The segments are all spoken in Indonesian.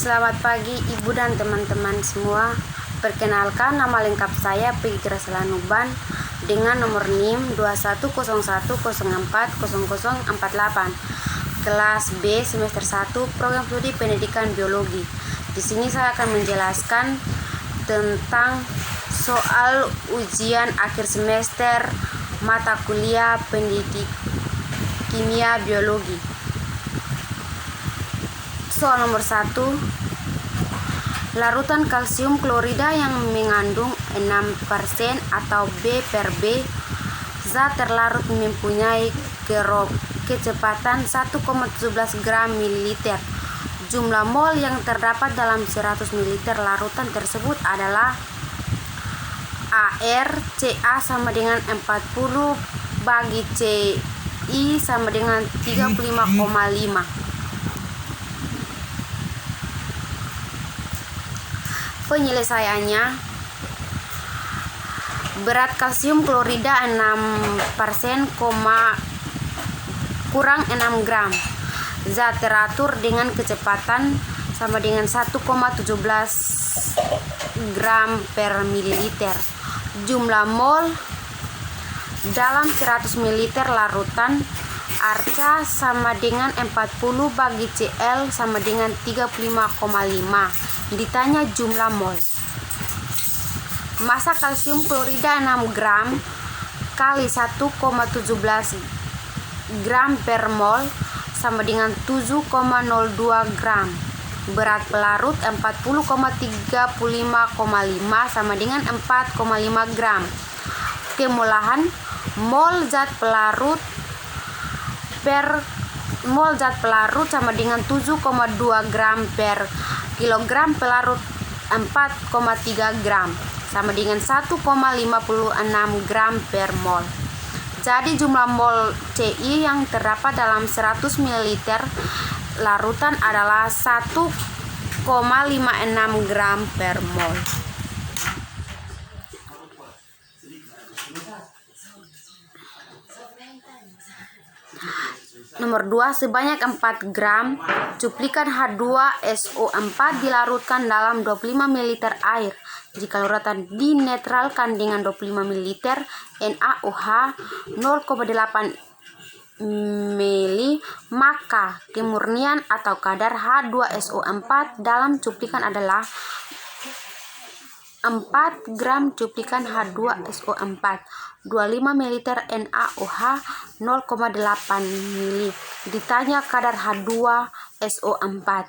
Selamat pagi Ibu dan teman-teman semua. Perkenalkan, nama lengkap saya Peggy Graciela Nuban dengan nomor NIM 2101040048, kelas B semester 1, program studi pendidikan biologi. Di sini saya akan menjelaskan tentang soal ujian akhir semester mata kuliah pendidik kimia biologi. Soal nomor 1, larutan kalsium klorida yang mengandung 6% atau B per B, zat terlarut mempunyai kecepatan 1,17 gram mililiter. Jumlah mol yang terdapat dalam 100 ml larutan tersebut adalah AR CA sama dengan 40 bagi CI sama dengan 35,5. Penyelesaiannya, berat kalsium klorida 6%, kurang 6 gram. Zat teratur dengan kecepatan sama dengan 1,17 gram per mililiter. Jumlah mol dalam 100 ml larutan ARCA sama dengan 40 bagi CL sama dengan 35,5. Ditanya jumlah mol. Massa kalsium klorida 6 gram kali 1,17 gram per mol sama dengan 7,02 gram. Berat pelarut 40,35,5 sama dengan 4,5 gram. Kemolahan mol zat pelarut sama dengan 7,2 gram per kilogram pelarut 4,3 gram sama dengan 1,56 gram per mol. Jadi jumlah mol CI yang terdapat dalam 100 ml larutan adalah 1,56 gram per mol. Nomor 2, sebanyak 4 gram cuplikan H2SO4 dilarutkan dalam 25 ml air. Jika larutan dinetralkan dengan 25 ml NaOH 0,8 ml, maka kemurnian atau kadar H2SO4 dalam cuplikan adalah 4 gram cuplikan H2SO4, 25 ml NaOH 0,8 ml. Ditanya kadar H2SO4.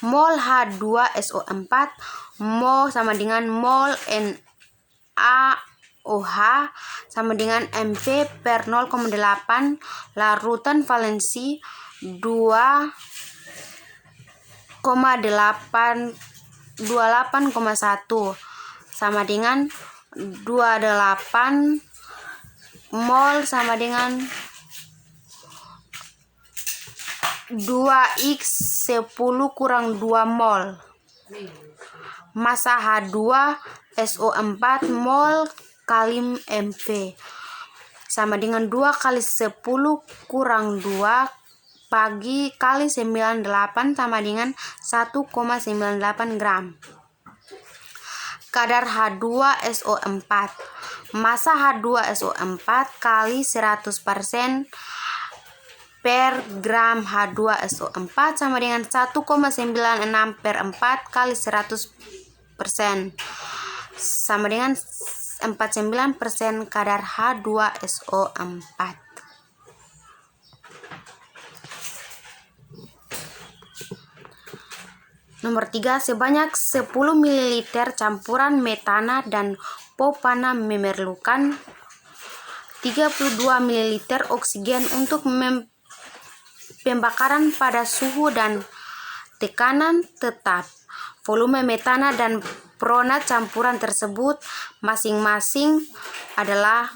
Mol H2SO4 mol sama dengan mol NaOH sama dengan mv per 0,8, larutan valensi 28,1 sama dengan 28 mol sama dengan 2x10 kurang 2 mol. Massa H2SO4 mol kali mv sama dengan 2 kali 10 kurang 2 bagi kali 98 sama dengan 1,98 gram. Kadar H2SO4. Massa H2SO4 kali 100% per gram H2SO4 sama dengan 1,96 per 4 kali 100% sama dengan 49% kadar H2SO4. Nomor 3, sebanyak 10 ml campuran metana dan propana memerlukan 32 ml oksigen untuk pembakaran pada suhu dan tekanan tetap. Volume metana dan prona campuran tersebut masing-masing adalah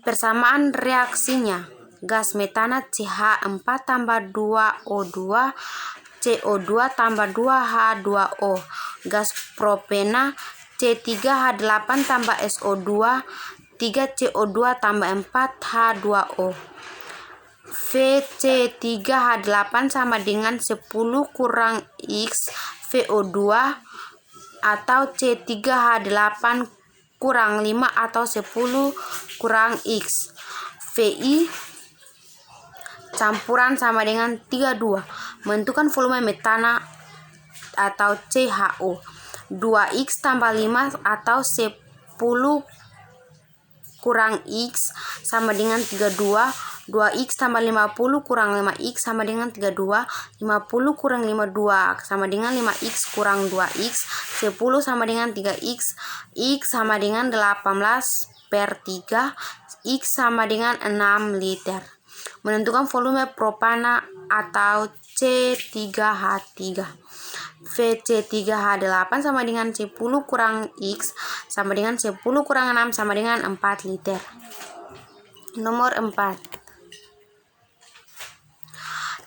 persamaan reaksinya. Gas metana CH4 tambah 2O2 CO2 tambah 2H2O. Gas propena C3H8 tambah SO2 3CO2 tambah 4H2O. VC3H8 sama dengan 10 kurang X VO2 atau C3H8 kurang 5 atau 10 kurang X VI campuran sama dengan 32. Menentukan volume metana atau CHO. 2X tambah 5 atau 10 kurang X sama dengan 32. 2X tambah 50 kurang 5X sama dengan 32. 50 kurang 52 sama dengan 5X kurang 2X. 10 sama dengan 3X. X sama dengan 18 per 3. X sama dengan 6 liter. Menentukan volume propana atau C3H3. VC3H8 sama dengan 10 kurang X sama dengan 10 kurang 6 sama dengan 4 liter. Nomor 4.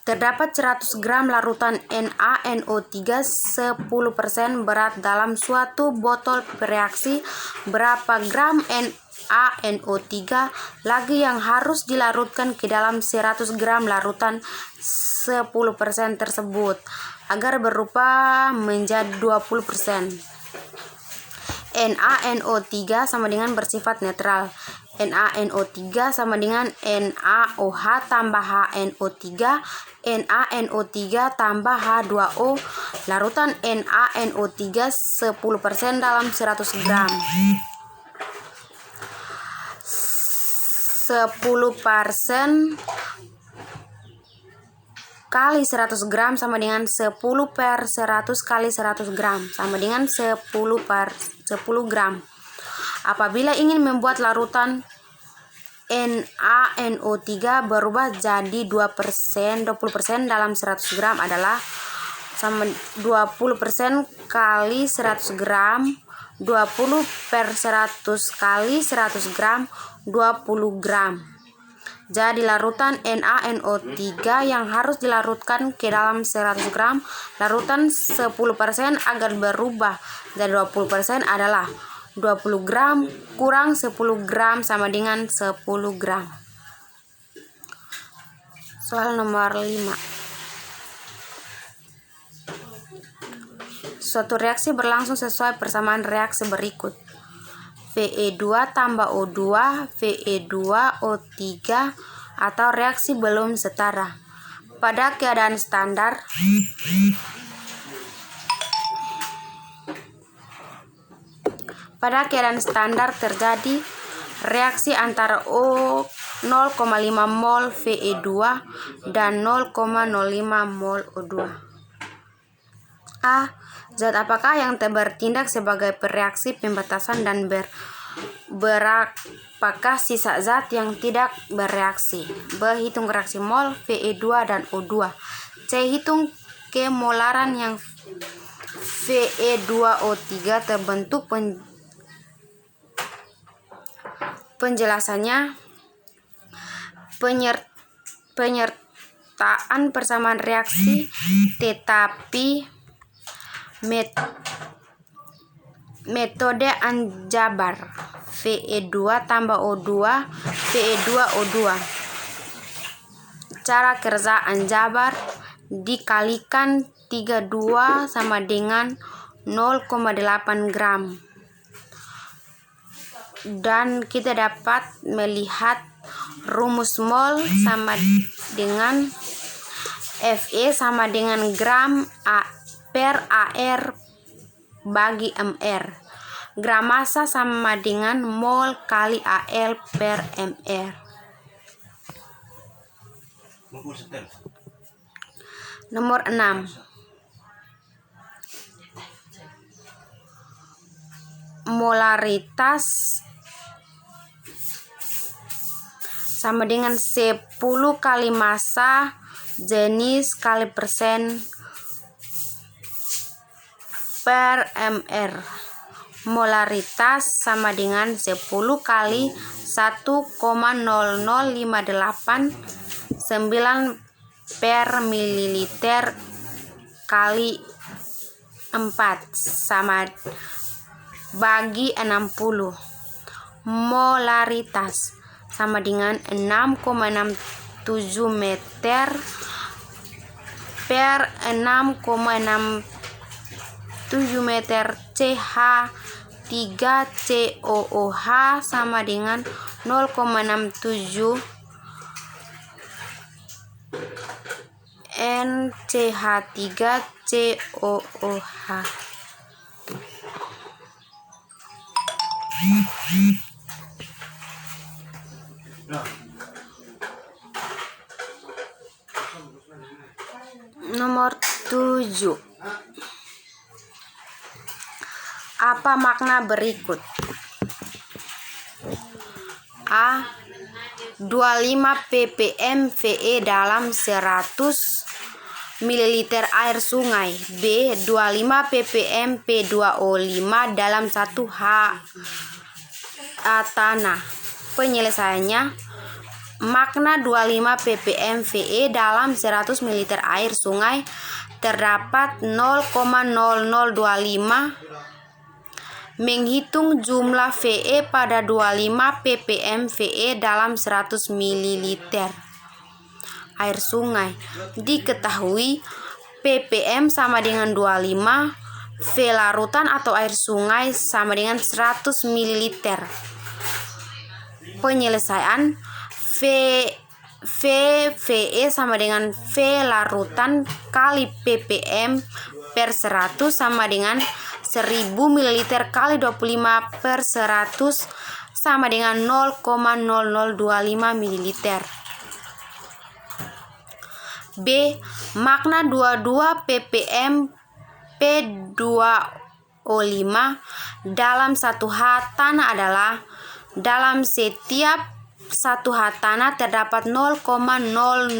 Terdapat 100 gram larutan NaNO3 10% berat dalam suatu botol bereaksi. Berapa gram NaNO3 lagi yang harus dilarutkan ke dalam 100 gram larutan 10% tersebut agar berubah menjadi 20%. NaNO3 sama dengan bersifat netral. NaNO3 sama dengan NaOH tambah HNO3. NaNO3 tambah H2O. Larutan NaNO3 10% dalam 100 gram. 10% kali 100 gram sama dengan 10 per 100 kali 100 gram sama dengan 10 per 10 gram. Apabila ingin membuat larutan NaNO3 berubah jadi 20% dalam 100 gram adalah sama 20% kali 100 gram 20 per 100 kali 100 gram 20 gram. Jadi larutan NaNO3 yang harus dilarutkan ke dalam 100 gram larutan 10% agar berubah jadi 20% adalah 20 gram kurang 10 gram sama dengan 10 gram. Soal nomor 5. Suatu reaksi berlangsung sesuai persamaan reaksi berikut. Ve2 tambah O2 Ve2O3 atau reaksi belum setara. Pada keadaan standar terjadi reaksi antara 0,5 mol Ve2 dan 0,05 mol O2. A. Zat apakah yang bertindak sebagai pereaksi pembatasan dan berapakah sisa zat yang tidak bereaksi? B. Hitung reaksi mol Ve2 dan O2. C. Hitung kemolaran yang Ve2O3 terbentuk. Penjelasannya, penyertaan persamaan reaksi tetapi metode anjabar Ve2 tambah O2 Ve2O2. Cara kerja anjabar dikalikan 32 sama dengan 0,8 gram. Dan kita dapat melihat rumus mol sama dengan Fe sama dengan gram per AR bagi mR. Gram massa sama dengan mol kali AL per mR. Nomor 6. Molaritas sama dengan 10 kali massa jenis kali persen per mR. Molaritas sama dengan 10 kali 1,0058 per mililiter kali 4 sama bagi 60. Molaritas sama dengan 6,6 meter per 6,67 meter CH3COOH sama dengan 0,67 NCH3COOH. Nomor 7. Apa makna berikut? A. 25 ppm VE dalam 100 ml air sungai. B. 25 ppm P2O5 dalam 1 ha tanah. Penyelesaiannya, makna 25 ppm VE dalam 100 ml air sungai terdapat 0,0025. Menghitung jumlah VE pada 25 ppm VE dalam 100 ml air sungai. Diketahui ppm sama dengan 25, V larutan atau air sungai sama dengan 100 ml. Penyelesaian, VE sama dengan V larutan kali ppm per 100 sama dengan 1000 ml kali 25 per 100 sama dengan 0,0025 ml. B. Makna 22 ppm P2O5 dalam 1 ha tanah adalah dalam setiap 1 ha tanah terdapat 0,00025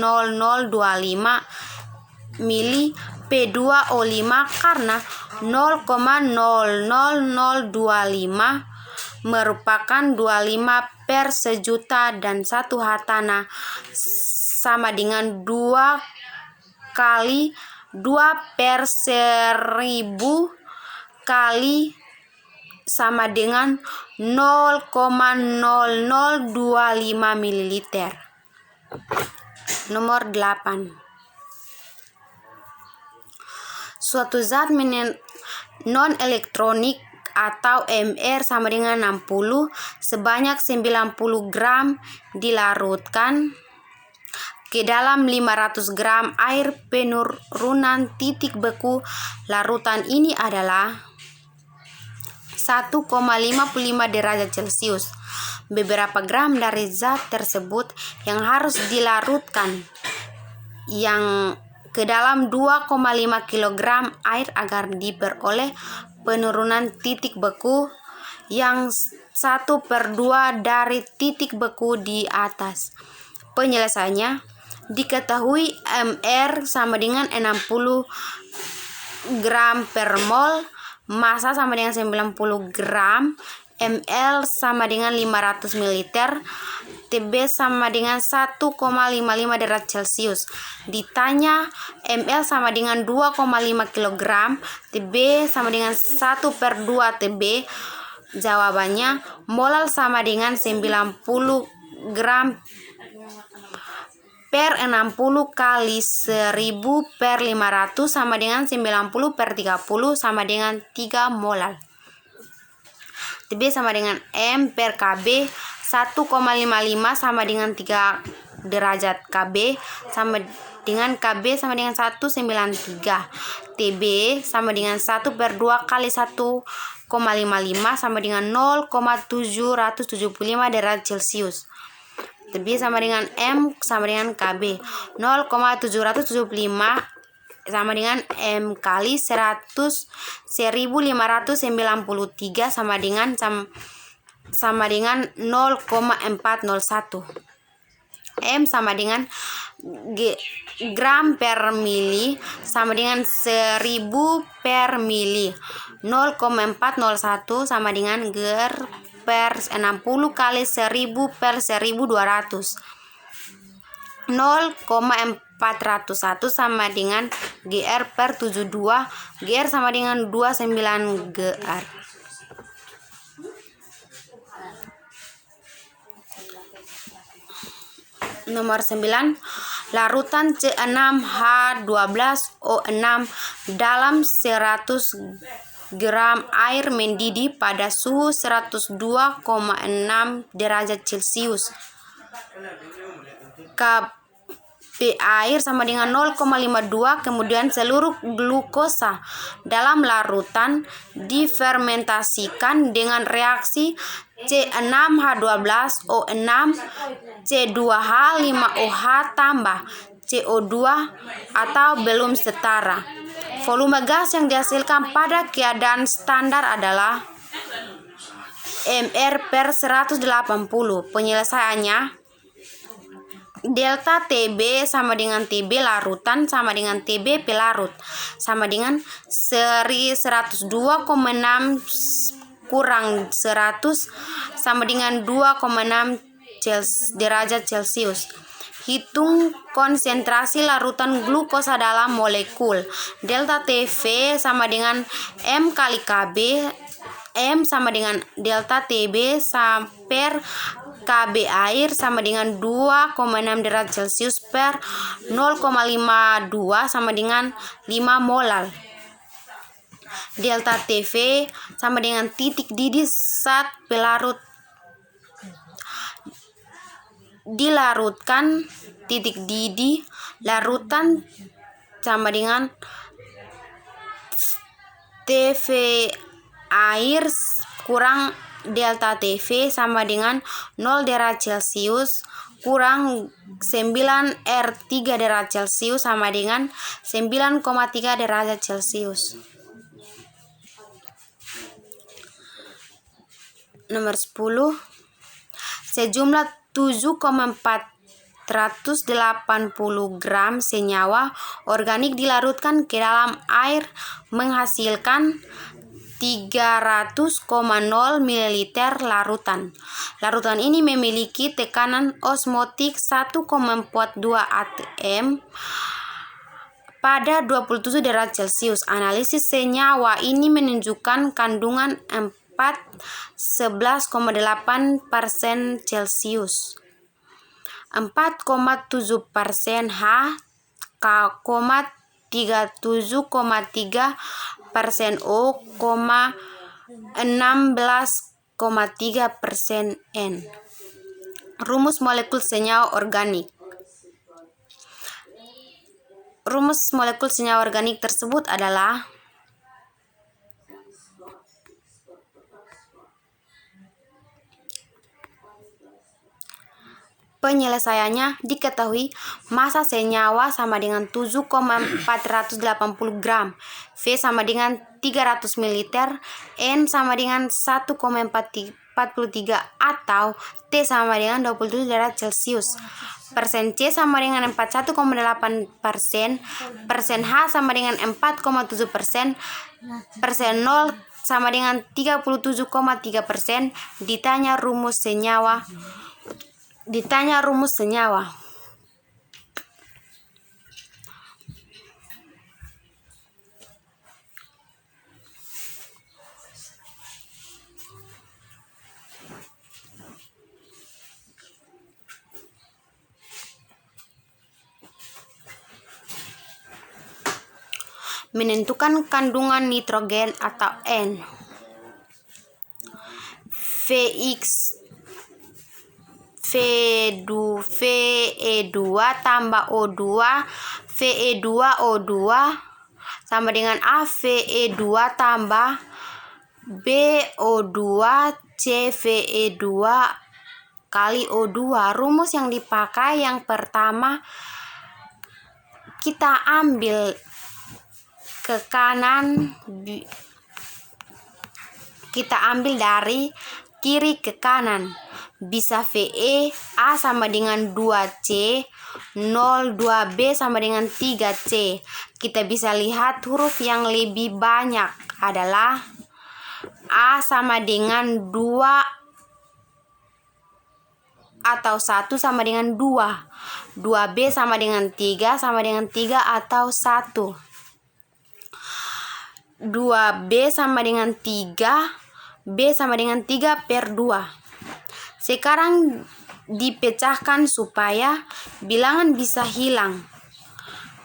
mili P2O5 karena 0,00025 merupakan 25 per sejuta dan 1 ha tanah sama dengan 2 kali 2 per 1000 kali sama dengan 0,0025 ml. Nomor 8. Suatu zat non-elektronik atau Mr sama dengan 60 sebanyak 90 gram dilarutkan ke dalam 500 gram air penurunan titik beku. Larutan ini adalah 1,55 derajat Celcius. Beberapa gram dari zat tersebut yang harus dilarutkan yang ke dalam 2,5 kg air agar diperoleh penurunan titik beku yang 1/2 dari titik beku di atas. Penyelesaiannya, diketahui Mr sama dengan 60 gram per mol, massa sama dengan 90 gram, ml sama dengan 500 ml, Tb sama dengan 1,55 derajat Celcius. Ditanya ml sama dengan 2,5 kg, Tb sama dengan 1/2 Tb. Jawabannya, molal sama dengan 90 gram per 60 kali 1000 per 500 sama dengan 90 per 30 sama dengan 3 molal. Tb sama dengan M per Kb 1,55 sama dengan 3 derajat Kb sama dengan Kb sama dengan 193. Tb sama dengan 1/2 kali 1,55 sama dengan 0,775 derajat Celcius. Tb sama dengan M sama dengan Kb. 0,775 sama dengan M kali 1593 sama dengan 0,401. M sama dengan gram per mili sama dengan 1000 per mili. 0,401 sama dengan per 60 kali 1000 per 1200. 0,401 sama dengan GR per 72. GR sama dengan 29 GR. Nomor 9, larutan C6H12O6 dalam 100 gram air mendidih pada suhu 102,6 derajat Celcius. Kp air sama dengan 0,52. Kemudian seluruh glukosa dalam larutan difermentasikan dengan reaksi C6H12O6 C2H5OH tambah CO2 atau belum setara. Volume gas yang dihasilkan pada keadaan standar adalah mR per 180. Penyelesaiannya, delta TB sama dengan TB larutan sama dengan TB pelarut sama dengan seri 102,6 kurang 100 sama dengan 2,6 derajat Celcius. Hitung konsentrasi larutan glukosa dalam molekul. Delta TV sama dengan M kali KB. M sama dengan delta TB per KB air sama dengan 2,6 derajat Celcius per 0,52 sama dengan 5 molar. Delta TV sama dengan titik didih saat pelarut dilarutkan. Titik didih larutan sama dengan TV air kurang delta TV sama dengan 0 derajat Celcius kurang 9 R3 derajat Celcius sama dengan 9,3 derajat Celcius. Nomor 10, sejumlah 7,480 gram senyawa organik dilarutkan ke dalam air menghasilkan 300,0 ml larutan. Larutan ini memiliki tekanan osmotik 1,42 atm pada 27 derajat Celcius. Analisis senyawa ini menunjukkan kandungan 11,8% Celcius, 4,7% H, 37,3% O, 16,3% N. Rumus molekul senyawa organik. Rumus molekul senyawa organik tersebut adalah penyelesaiannya diketahui massa senyawa sama dengan 7,480 gram, V sama dengan 300 ml, N sama dengan 1,43 atau T sama dengan 27 derajat Celcius. Persen C sama dengan 41,8%, persen H sama dengan 4,7%, persen 0 sama dengan 37,3%. Ditanya rumus senyawa. Menentukan kandungan nitrogen atau N. VE2 tambah O2 VE2O2 sama dengan A VE2 tambah BO2 CVE2 kali O2. Rumus yang dipakai yang pertama, kita ambil ke kanan, kita ambil dari kiri ke kanan. Bisa VE A sama dengan 2C, 02B sama dengan 3C. Kita bisa lihat huruf yang lebih banyak adalah A sama dengan 2 atau 1 sama dengan 2, 2B sama dengan 3 sama dengan 3 atau 1, 2B sama dengan 3, B sama dengan 3 per 2. Sekarang dipecahkan supaya bilangan bisa hilang.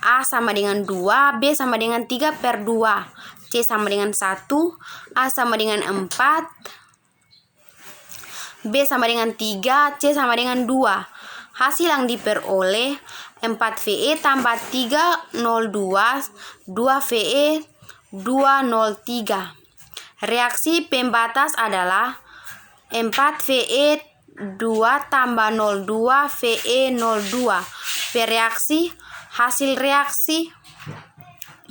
A sama dengan 2, B sama dengan 3/2, C sama dengan 1, A sama dengan 4, B sama dengan 3, C sama dengan 2. Hasil yang diperoleh 4VE tambah 302, 2VE 203. Reaksi pembatas adalah 4VE 2 tambah 02 VE 02. Bereaksi, hasil reaksi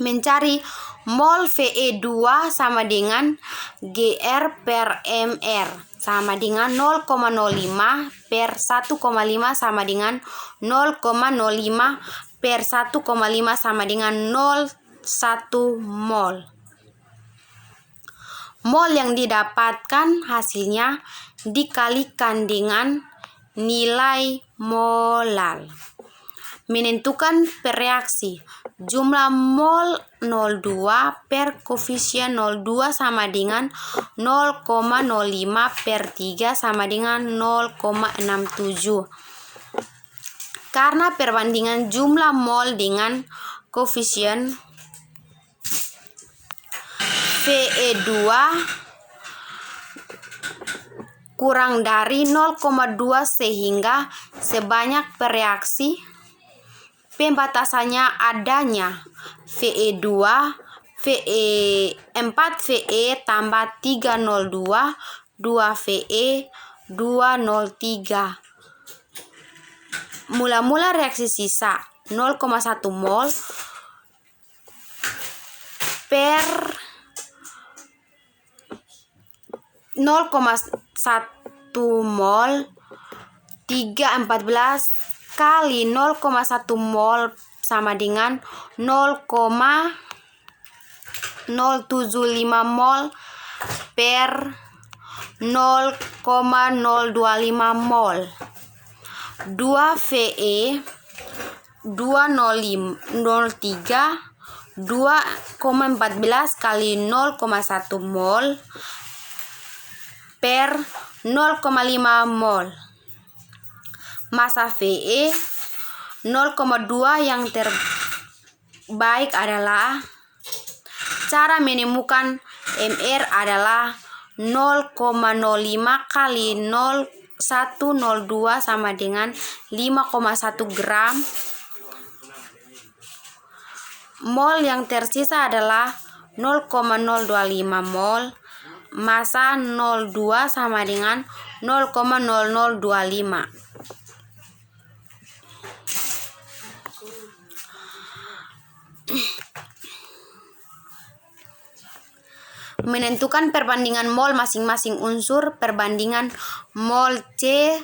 mencari mol VE2 sama dengan GR/mR sama dengan 0,05 per 1,5 sama dengan 0,05 per 1,5 sama dengan 0,1 mol. Mol yang didapatkan hasilnya dikalikan dengan nilai molar. Menentukan pereaksi. Jumlah mol 02 per koefisien 02 sama dengan 0,05 per 3 sama dengan 0,67. Karena perbandingan jumlah mol dengan koefisien VE2 kurang dari 0,2 sehingga sebanyak pereaksi pembatasannya adanya VE2 4VE tambah 302 2VE 203. Mula-mula reaksi sisa 0,1 mol per 0,1 mol 314 kali 0,1 mol sama dengan 0,075 mol per 0,025 mol. 2VE 203 2,14 kali 0,1 mol per 0,5 mol. Massa VE 0,2 yang terbaik adalah cara menemukan MR adalah 0,05 kali 0,102 sama dengan 5,1 gram. Mol yang tersisa adalah 0,025 mol. Massa 02 sama dengan 0,0025. Menentukan perbandingan mol masing-masing unsur. Perbandingan mol C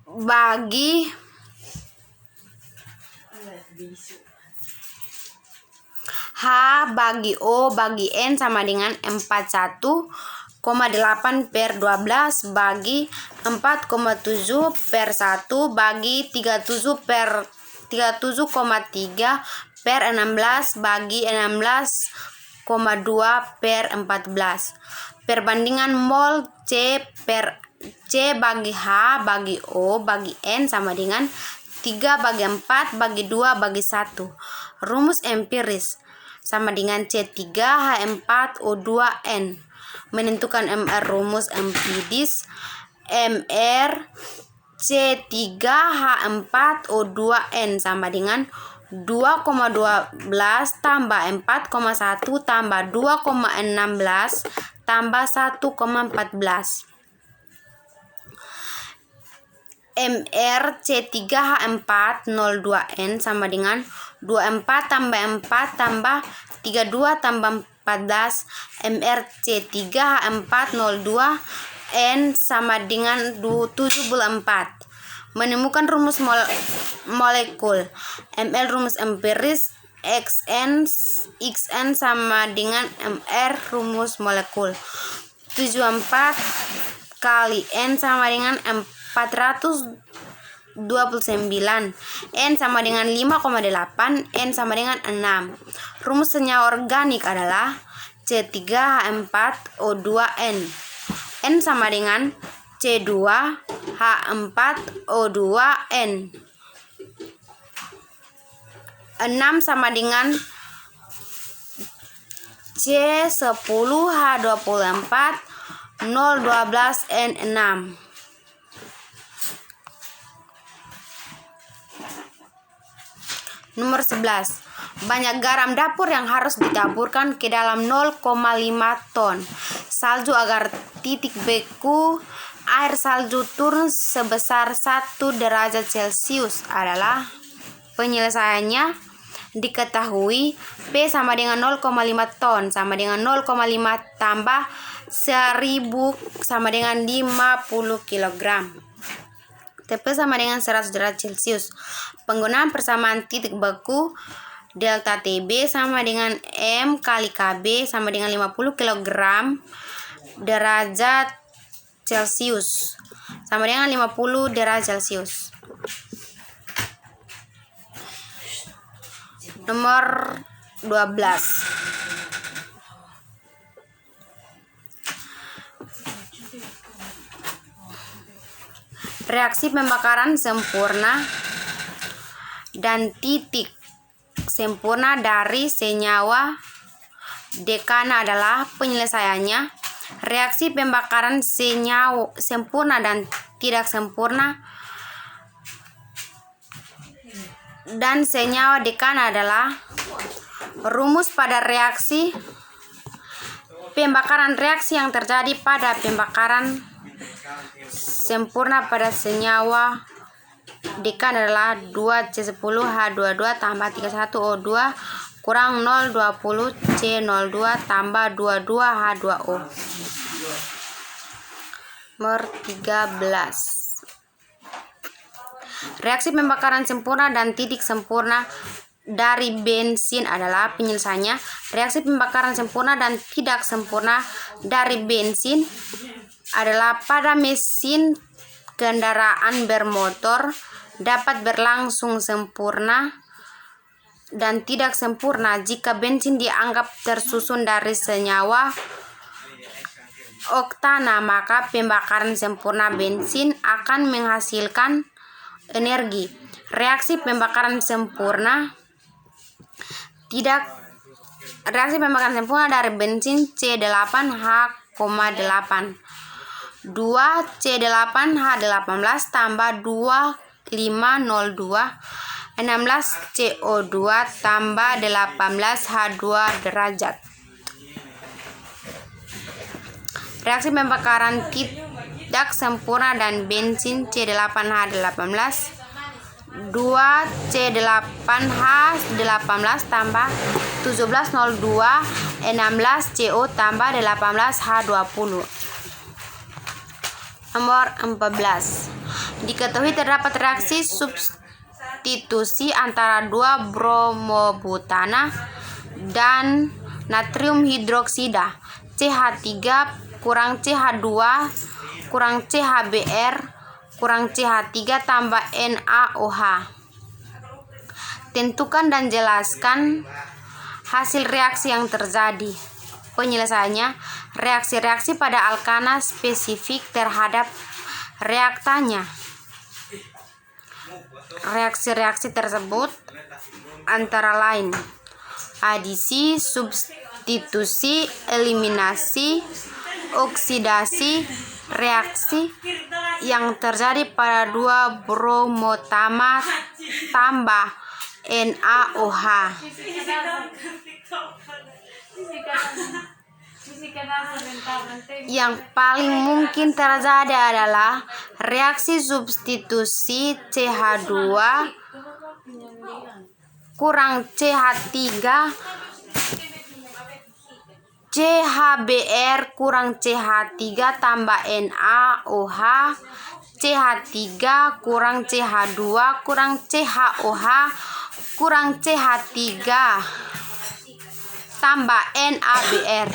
bagi H bagi O bagi N sama dengan 41,8 per 12 bagi 4,7 per 1 bagi 37,3 per 16 bagi 16,2 per 14. Perbandingan mol C bagi H bagi O bagi N sama dengan 3 bagi 4 bagi 2 bagi 1. Rumus empiris sama dengan C3H4O2N. Menentukan MR. Rumus empiris MR C3H4O2N sama dengan 2,12 tambah 4,1 tambah 2,16 tambah 1,14. MR C3H402N sama dengan 24 tambah 4 tambah 32 tambah 14. MR C3H402N sama dengan 74. Menemukan rumus molekul. ML rumus empiris XN sama dengan MR rumus molekul. 74 kali N sama dengan 429. N sama dengan 5,8. N sama dengan 6. Rumus senyawa organik adalah C3H4O2N. N sama dengan C2H4O2N. 6 sama dengan C10H24O12N6. Nomor 11. Banyak garam dapur yang harus ditaburkan ke dalam 0,5 ton salju agar titik beku air salju turun sebesar 1 derajat Celcius adalah. Penyelesaiannya diketahui. P sama dengan 0,5 ton sama dengan 0,5 tambah 1000 sama dengan 50 kg. TP sama dengan 100 derajat Celcius. Penggunaan persamaan titik beku delta TB sama dengan M kali KB sama dengan 50 kg derajat Celcius sama dengan 50 derajat Celcius. Nomor 12. Reaksi pembakaran sempurna dan titik sempurna dari senyawa dekana adalah. Penyelesaiannya, reaksi pembakaran senyawa sempurna dan tidak sempurna dan senyawa dekana adalah. Rumus pada reaksi pembakaran. Reaksi yang terjadi pada pembakaran sempurna pada senyawa dekana adalah 2C10H22 tambah 31O2 kurang 020C02 tambah 22H2O. Nomor 13. Reaksi pembakaran sempurna dan titik sempurna dari bensin adalah. Penyelesaiannya, reaksi pembakaran sempurna dan tidak sempurna dari bensin adalah pada mesin kendaraan bermotor dapat berlangsung sempurna dan tidak sempurna jika bensin dianggap tersusun dari senyawa oktana, maka pembakaran sempurna bensin akan menghasilkan energi. Reaksi pembakaran sempurna dari bensin C8H8 2C8H18 tambah 2502 16CO2 tambah 18H2 derajat. Reaksi pembakaran tidak sempurna dan bensin C8H18 2C8H18 tambah 1702 16CO tambah 18H20. Nomor 14. Diketahui terdapat reaksi substitusi antara 2 bromobutana dan natrium hidroksida CH3 kurang CH2 kurang CHBr kurang CH3 tambah NaOH. Tentukan dan jelaskan hasil reaksi yang terjadi. Penyelesaiannya, reaksi-reaksi pada alkana spesifik terhadap reaktannya. Reaksi-reaksi tersebut antara lain adisi, substitusi, eliminasi, oksidasi. Reaksi yang terjadi pada 2 bromotama tambah NaOH. Yang paling mungkin terjadi adalah reaksi substitusi CH2 kurang CH3 CHBr kurang CH3 tambah NaOH CH3 kurang CH2 kurang CHOH kurang CH3 tambah NaBr.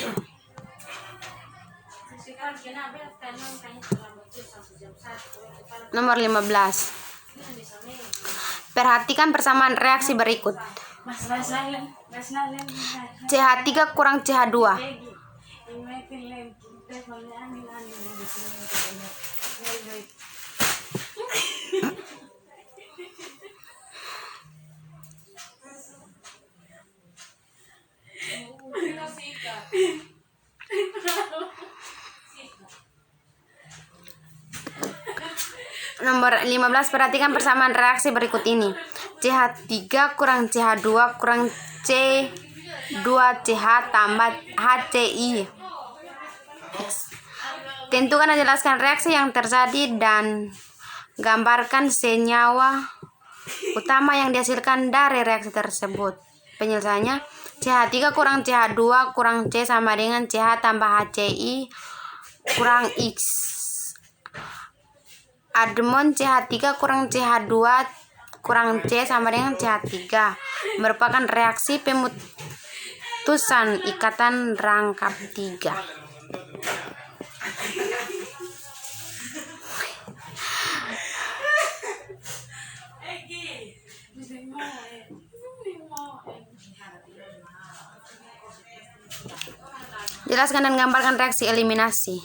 Nomor 15. Perhatikan persamaan reaksi berikut. CH3 kurang CH2 Nomor 15, perhatikan persamaan reaksi berikut ini. CH3 kurang CH2 kurang C2CH tambah HCI. Tentukan dan jelaskan reaksi yang terjadi dan gambarkan senyawa utama yang dihasilkan dari reaksi tersebut. Penyelesaiannya, CH3 kurang CH2 kurang C sama dengan CH tambah HCI kurang X. Admon CH3 kurang CH2 kurang C sama dengan CH3 merupakan reaksi pemutusan ikatan rangkap 3. Jelaskan dan gambarkan reaksi eliminasi.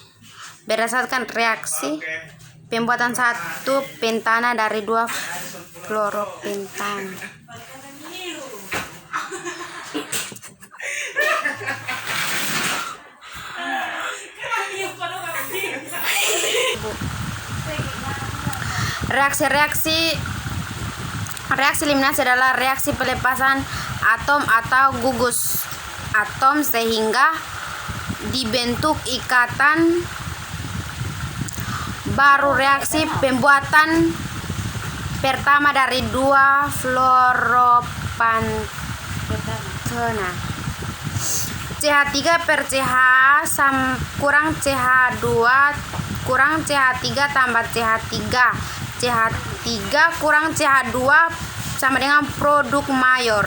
Berdasarkan reaksi pembuatan 1 pentana dari 2 fluoropentana. Reaksi eliminasi adalah reaksi pelepasan atom atau gugus atom sehingga dibentuk ikatan baru. Reaksi pembuatan pertama dari 2 fluoropentana. CH3 per CH kurang CH2 kurang CH3 tambah CH3. CH3 kurang CH2 sama dengan produk mayor,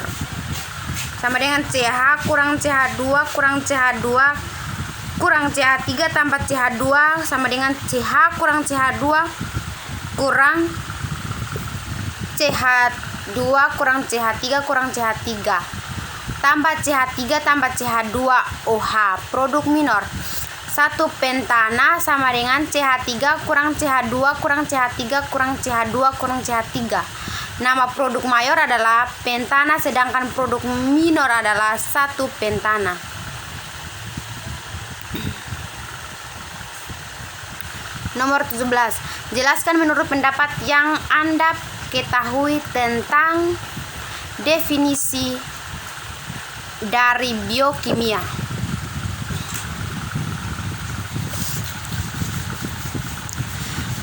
sama dengan CH kurang CH2 kurang CH2 kurang CH3 tambah CH2 sama dengan CH kurang CH2 kurang CH2 kurang CH3 kurang CH3 tambah CH3 tambah CH2 OH produk minor. 1 pentana sama dengan CH3 kurang CH2 kurang CH3 kurang CH2 kurang CH3. Nama produk mayor adalah pentana sedangkan produk minor adalah 1 pentana. Nomor 17. Jelaskan menurut pendapat yang Anda ketahui tentang definisi dari biokimia.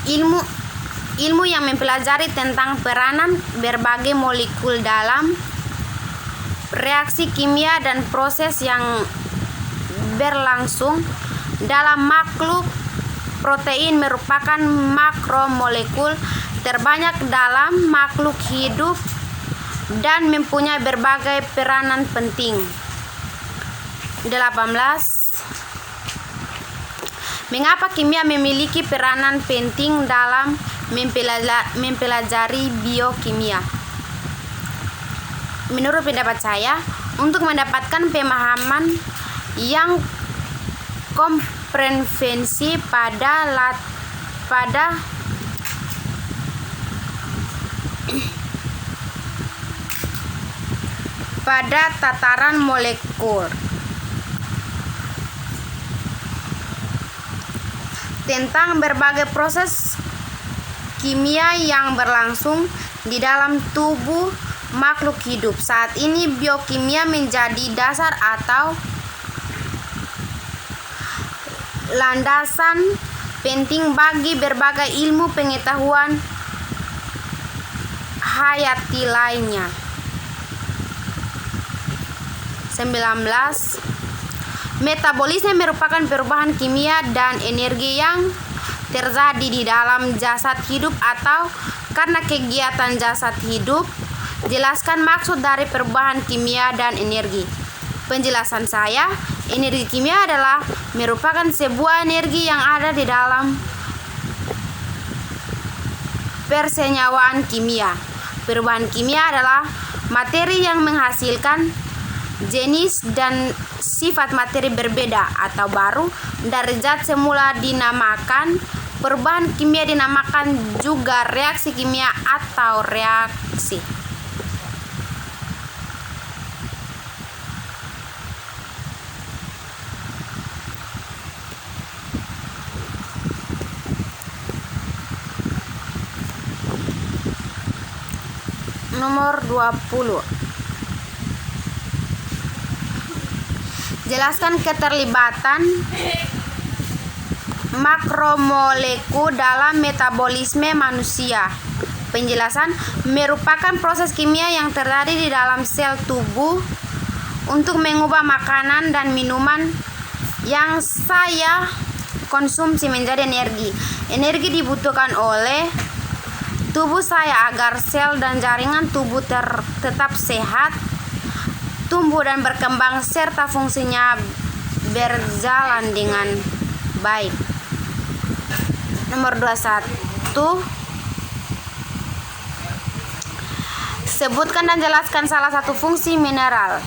Ilmu yang mempelajari tentang peranan berbagai molekul dalam reaksi kimia dan proses yang berlangsung dalam makhluk. Protein merupakan makromolekul terbanyak dalam makhluk hidup dan mempunyai berbagai peranan penting. 18. Mengapa kimia memiliki peranan penting dalam mempelajari biokimia? Menurut pendapat saya, untuk mendapatkan pemahaman yang komprehensif pada tataran molekul tentang berbagai proses kimia yang berlangsung di dalam tubuh makhluk hidup. Saat ini biokimia menjadi dasar atau landasan penting bagi berbagai ilmu pengetahuan hayati lainnya. 19. Metabolisme merupakan perubahan kimia dan energi yang terjadi di dalam jasad hidup atau karena kegiatan jasad hidup. Jelaskan maksud dari perubahan kimia dan energi. Penjelasan saya, energi kimia adalah merupakan sebuah energi yang ada di dalam persenyawaan kimia. Perubahan kimia adalah materi yang menghasilkan jenis dan sifat materi berbeda atau baru dari zat semula dinamakan. Perubahan kimia dinamakan juga reaksi kimia atau reaksi. Nomor 20. Jelaskan keterlibatan makromolekul dalam metabolisme manusia. Penjelasan merupakan proses kimia yang terjadi di dalam sel tubuh untuk mengubah makanan dan minuman yang saya konsumsi menjadi energi. Energi dibutuhkan oleh tubuh saya agar sel dan jaringan tubuh tetap sehat, tumbuh dan berkembang serta fungsinya berjalan dengan baik. Nomor 21. Sebutkan dan jelaskan salah satu fungsi mineral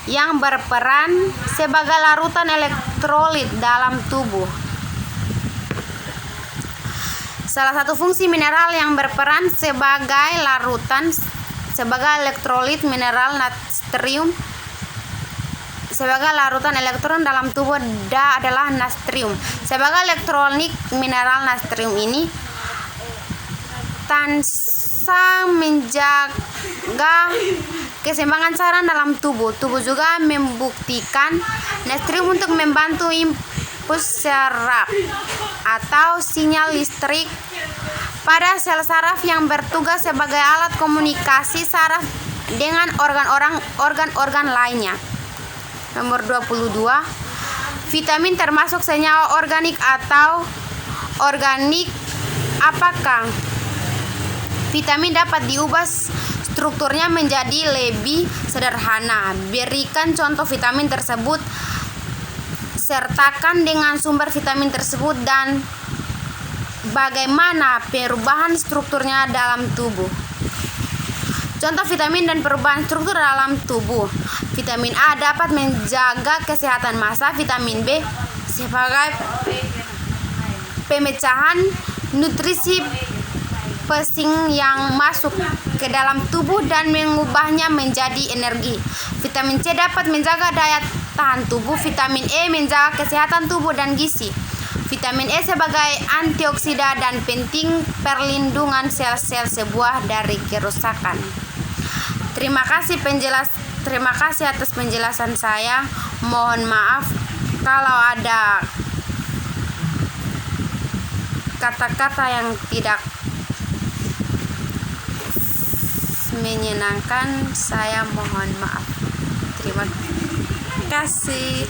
yang berperan sebagai larutan elektrolit dalam tubuh. Salah satu fungsi mineral yang berperan sebagai elektrolit mineral natrium sebagai larutan elektron dalam tubuh adalah natrium. Sebagai elektrolit mineral natrium ini tansa menjaga keseimbangan cairan dalam tubuh. Tubuh juga membuktikan natrium untuk membantu impuls saraf atau sinyal listrik pada sel saraf yang bertugas sebagai alat komunikasi saraf dengan organ-organ lainnya. Nomor 22. Vitamin termasuk senyawa organik atau organik. Apakah vitamin dapat diubah strukturnya menjadi lebih sederhana? Berikan contoh vitamin tersebut, sertakan dengan sumber vitamin tersebut dan bagaimana perubahan strukturnya dalam tubuh. Contoh vitamin dan perubahan struktur dalam tubuh. Vitamin A dapat menjaga kesehatan massa. Vitamin B sebagai pemecahan nutrisi pesing yang masuk ke dalam tubuh dan mengubahnya menjadi energi. Vitamin C dapat menjaga daya tahan tubuh. Vitamin E menjaga kesehatan tubuh dan gizi. Vitamin E sebagai antioksida dan penting perlindungan sel-sel sebuah dari kerusakan. Terima kasih atas penjelasan saya. Mohon maaf kalau ada kata-kata yang tidak menyenangkan. Saya mohon maaf. Terima kasih.